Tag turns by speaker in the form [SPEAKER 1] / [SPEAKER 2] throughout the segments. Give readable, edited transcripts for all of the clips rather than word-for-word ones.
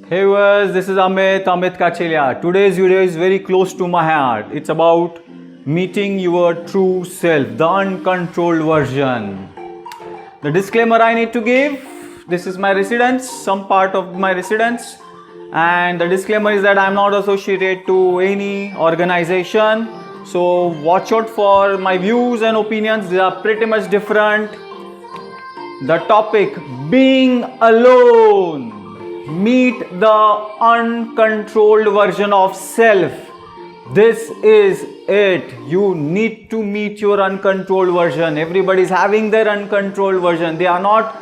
[SPEAKER 1] Hey viewers, this is Amit Kachelia. Today's video is very close to my heart. It's about meeting your true self, the uncontrolled version. The disclaimer I need to give, this is my residence, some part of my residence, and the disclaimer is that I am not associated to any organization. So watch out for my views and opinions, they are pretty much different. The topic, being alone. Meet the uncontrolled version of self. This is it. You need to meet your uncontrolled version. Everybody is having their uncontrolled version. They are not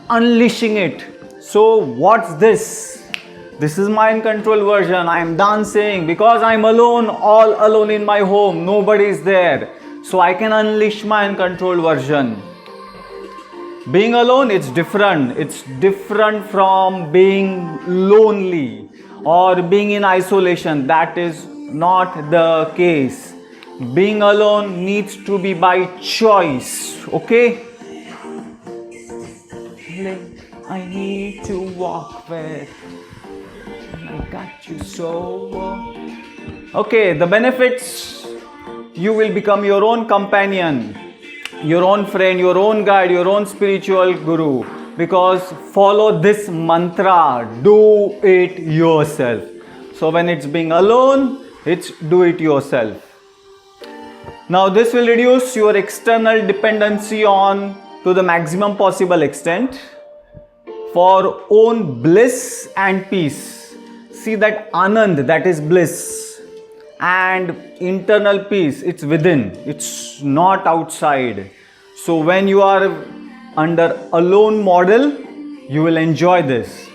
[SPEAKER 1] unleashing it. So what's this? This is my uncontrolled version. I am dancing because I am alone, all alone in my home. Nobody is there. So I can unleash my uncontrolled version. Being alone, it's different. It's different from being lonely or being in isolation. That is not the case. Being alone needs to be by choice. Okay? I need to walk with. I got you so. Okay, the benefits. You will become your own companion, your own friend, your own guide, your own spiritual guru, because follow this mantra, do it yourself. So when it's being alone, it's do it yourself. Now this will reduce your external dependency on to the maximum possible extent for own bliss and peace. See that Anand, that is bliss, and internal peace, it's within, it's not outside. So when you are under alone model, you will enjoy this.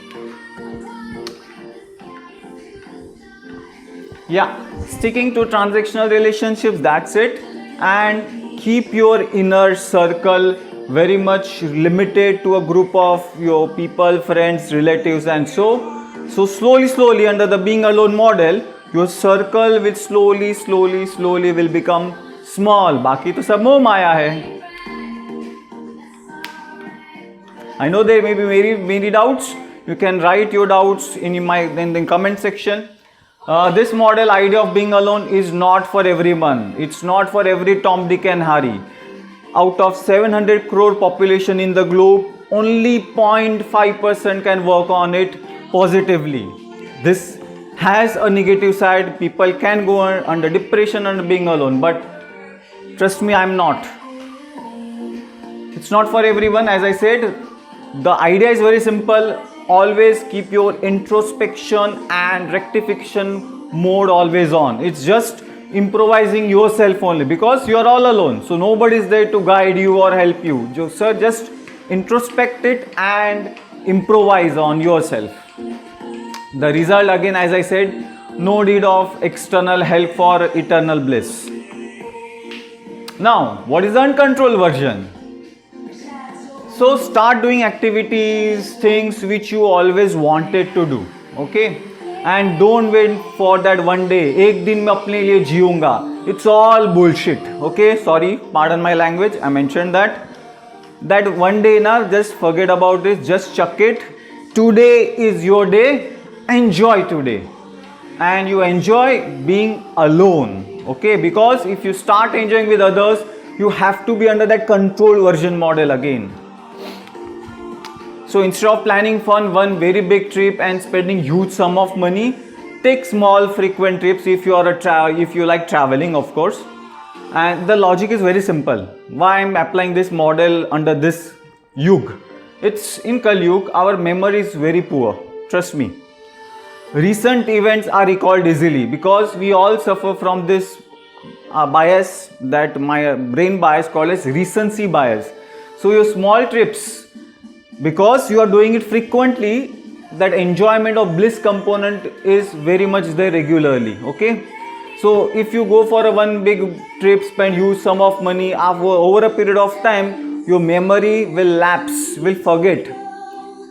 [SPEAKER 1] Yeah, sticking to transactional relationships, that's it. And keep your inner circle very much limited to a group of your people, friends, relatives, and so slowly under the being alone model, your circle will slowly will become small. Baki to sab moh maya hai. I know there may be many doubts. You can write your doubts in the comment section. This model idea of being alone is not for everyone. It's not for every Tom, Dick and Harry. Out of 700 crore population in the globe, only 0.5% can work on it positively. This has a negative side. People can go under depression and being alone, but trust me, I'm not. It's not for everyone. As I said, the idea is very simple. Always keep your introspection and rectification mode always on. It's just improvising yourself only, because you are all alone, so nobody is there to guide you or help you. Just introspect it and improvise on yourself. The result, again, as I said, no need of external help for eternal bliss. Now, what is the uncontrolled version? So start doing activities, things which you always wanted to do. Okay? And don't wait for that one day. एक दिन मैं अपने लिए जीऊंगा. It's all bullshit. Okay? Sorry, pardon my language. I mentioned that. That one day, na, just forget about it. Just chuck it. Today is your day. Enjoy today. And you enjoy being alone. Okay? Because if you start enjoying with others, you have to be under that controlled version model again. So instead of planning one very big trip and spending huge sum of money, take small frequent trips if you are if you like traveling, of course. And the logic is very simple. Why I'm applying this model under this yug? It's in Kali Yuga, our memory is very poor. Trust me. Recent events are recalled easily because we all suffer from this bias, that my brain bias called as recency bias. So your small trips, because you are doing it frequently, that enjoyment of bliss component is very much there regularly. Okay, so if you go for a one big trip, spend huge sum of money, over a period of time your memory will lapse, will forget,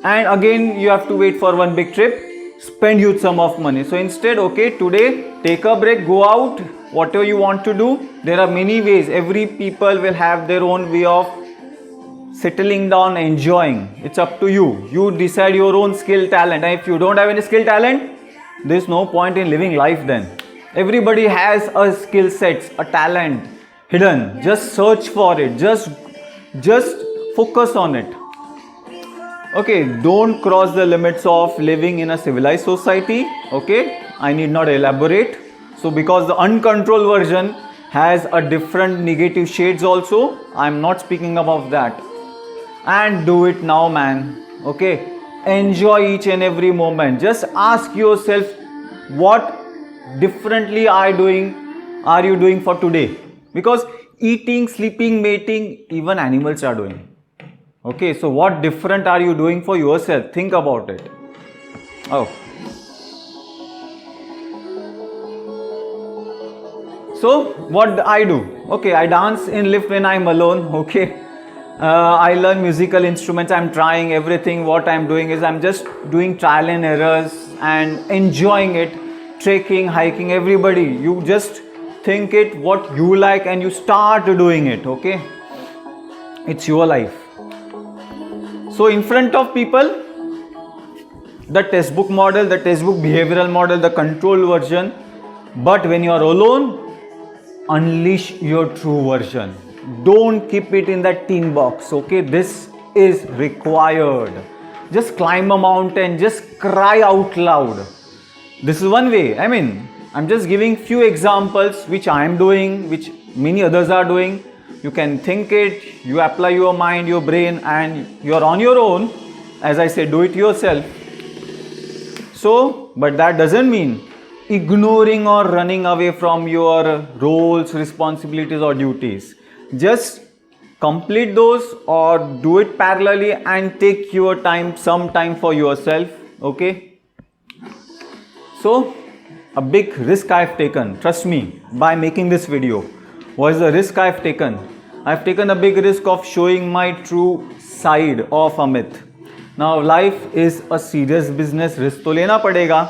[SPEAKER 1] and again you have to wait for one big trip, spend huge sum of money. So instead, okay, today take a break, go out, whatever you want to do. There are many ways. Every people will have their own way of settling down, enjoying. It's up to you. You decide your own skill, talent. And if you don't have any skill, talent, there's no point in living life then. Everybody has a skill set, a talent hidden. Just search for it. Just focus on it. Okay, don't cross the limits of living in a civilized society. Okay, I need not elaborate. So because the uncontrolled version has a different negative shades also, I'm not speaking about that. And do it now, man. Okay, enjoy each and every moment. Just ask yourself, what differently are you doing for today? Because eating, sleeping, mating, even animals are doing. Okay, so what different are you doing for yourself? Think about it. Oh. So what I do? Okay, I dance in lift when I'm alone. Okay. I learn musical instruments. I'm trying everything. What I'm doing is I'm just doing trial and errors and enjoying it. Trekking, hiking, everybody. You just think it what you like and you start doing it. Okay. It's your life. So in front of people, the textbook model, the textbook behavioral model, the control version. But when you are alone, unleash your true version. Don't keep it in that tin box. Okay, this is required. Just climb a mountain, just cry out loud. This is one way. I mean, I'm just giving few examples which I am doing, which many others are doing. You can think it, you apply your mind, your brain, and you're on your own. As I say, do it yourself. So, but that doesn't mean ignoring or running away from your roles, responsibilities or duties. Just complete those or do it parallelly and take your time, some time for yourself. Okay. So a big risk I've taken, trust me, by making this video. What is the risk I've taken? I've taken a big risk of showing my true side of Amit. Now life is a serious business. Risk to lena padega.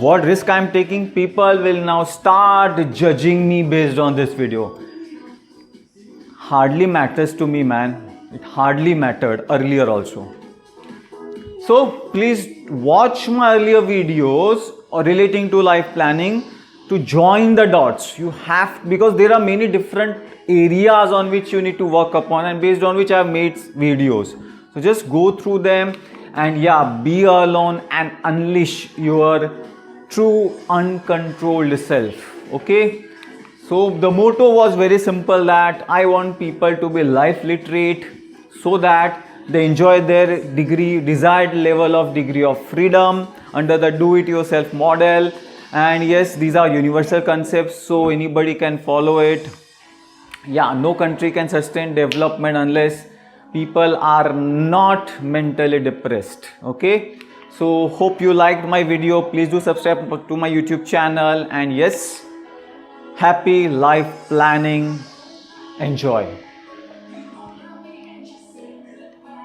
[SPEAKER 1] What risk I'm taking? People will now start judging me based on this video. Hardly matters to me, man. It hardly mattered earlier also. So please watch my earlier videos relating to life planning to join the dots. You have, because there are many different areas on which you need to work upon and based on which I have made videos. So just go through them and yeah, be alone and unleash your true uncontrolled self. Okay. So the motto was very simple, that I want people to be life literate so that they enjoy their desired level of degree of freedom under the do-it-yourself model. And yes, these are universal concepts, so anybody can follow it. Yeah, no country can sustain development unless people are not mentally depressed. Okay. So hope you liked my video. Please do subscribe to my YouTube channel, and yes, happy life planning. Enjoy.